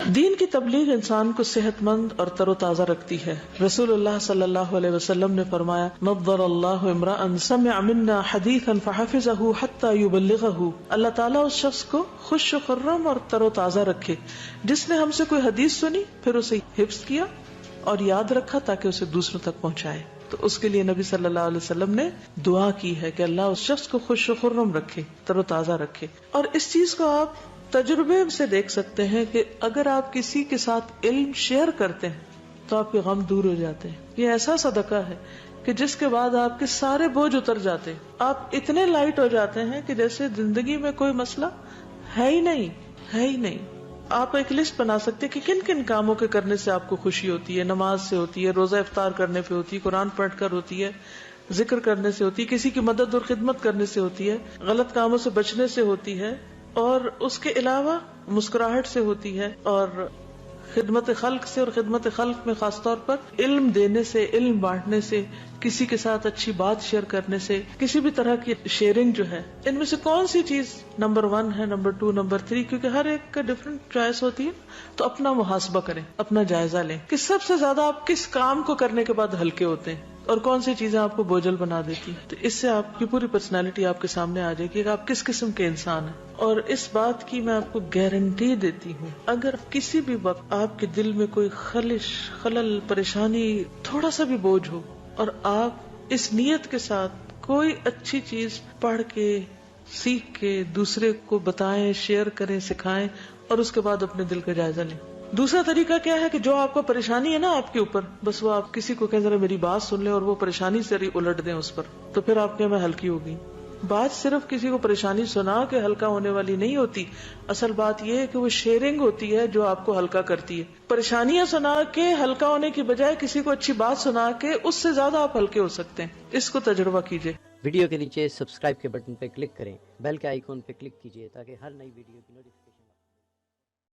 دین کی تبلیغ انسان کو صحت مند اور تر و تازہ رکھتی ہے. رسول اللہ صلی اللہ علیہ وسلم نے فرمایا نضر اللہ امرأ سمع منا حدیثا فحفظه حتى يبلغه. اللہ تعالیٰ اس شخص کو خوش و خرم اور تر و تازہ رکھے جس نے ہم سے کوئی حدیث سنی پھر اسے حفظ کیا اور یاد رکھا تاکہ اسے دوسروں تک پہنچائے. تو اس کے لیے نبی صلی اللہ علیہ وسلم نے دعا کی ہے کہ اللہ اس شخص کو خوش و خرم رکھے، تر و تازہ رکھے. اور اس چیز کو آپ تجربے سے دیکھ سکتے ہیں کہ اگر آپ کسی کے ساتھ علم شیئر کرتے ہیں تو آپ کے غم دور ہو جاتے ہیں. یہ ایسا صدقہ ہے کہ جس کے بعد آپ کے سارے بوجھ اتر جاتے ہیں. آپ اتنے لائٹ ہو جاتے ہیں کہ جیسے زندگی میں کوئی مسئلہ ہے ہی نہیں. آپ ایک لسٹ بنا سکتے کہ کن کن کاموں کے کرنے سے آپ کو خوشی ہوتی ہے. نماز سے ہوتی ہے، روزہ افطار کرنے پہ ہوتی ہے، قرآن پڑھ کر ہوتی ہے، ذکر کرنے سے ہوتی ہے، کسی کی مدد اور خدمت کرنے سے ہوتی ہے، غلط کاموں سے بچنے سے ہوتی ہے، اور اس کے علاوہ مسکراہٹ سے ہوتی ہے، اور خدمت خلق سے، اور خدمت خلق میں خاص طور پر علم دینے سے، علم بانٹنے سے، کسی کے ساتھ اچھی بات شیئر کرنے سے، کسی بھی طرح کی شیئرنگ جو ہے. ان میں سے کون سی چیز نمبر 1 ہے، نمبر 2، نمبر 3، کیونکہ ہر ایک کا ڈفرنٹ چوائس ہوتی ہے. تو اپنا محاسبہ کریں، اپنا جائزہ لیں کہ سب سے زیادہ آپ کس کام کو کرنے کے بعد ہلکے ہوتے ہیں اور کون سی چیزیں آپ کو بوجھل بنا دیتی ہیں. تو اس سے آپ کی پوری پرسنالٹی آپ کے سامنے آ جائے گی کہ آپ کس قسم کے انسان ہیں. اور اس بات کی میں آپ کو گارنٹی دیتی ہوں، اگر کسی بھی وقت آپ کے دل میں کوئی خلل، پریشانی، تھوڑا سا بھی بوجھ ہو، اور آپ اس نیت کے ساتھ کوئی اچھی چیز پڑھ کے، سیکھ کے دوسرے کو بتائیں، شیئر کریں، سکھائیں، اور اس کے بعد اپنے دل کا جائزہ لیں. دوسرا طریقہ کیا ہے کہ جو آپ کو پریشانی ہے نا آپ کے اوپر، بس وہ آپ کسی کو کہیں ذرا میری بات سن لیں اور وہ پریشانی سے الٹ دیں اس پر، تو پھر آپ کے میں ہلکی ہوگی. بات صرف کسی کو پریشانی سنا کے ہلکا ہونے والی نہیں ہوتی. اصل بات یہ ہے کہ وہ شیئرنگ ہوتی ہے جو آپ کو ہلکا کرتی ہے. پریشانیاں سنا کے ہلکا ہونے کی بجائے کسی کو اچھی بات سنا کے اس سے زیادہ آپ ہلکے ہو سکتے ہیں. اس کو تجربہ کیجئے. ویڈیو کے نیچے سبسکرائب کے بٹن پہ کلک کریں، بیل کے آئیکن پہ کلک کیجئے تاکہ ہر نئی ویڈیو کی نوٹیفکیشن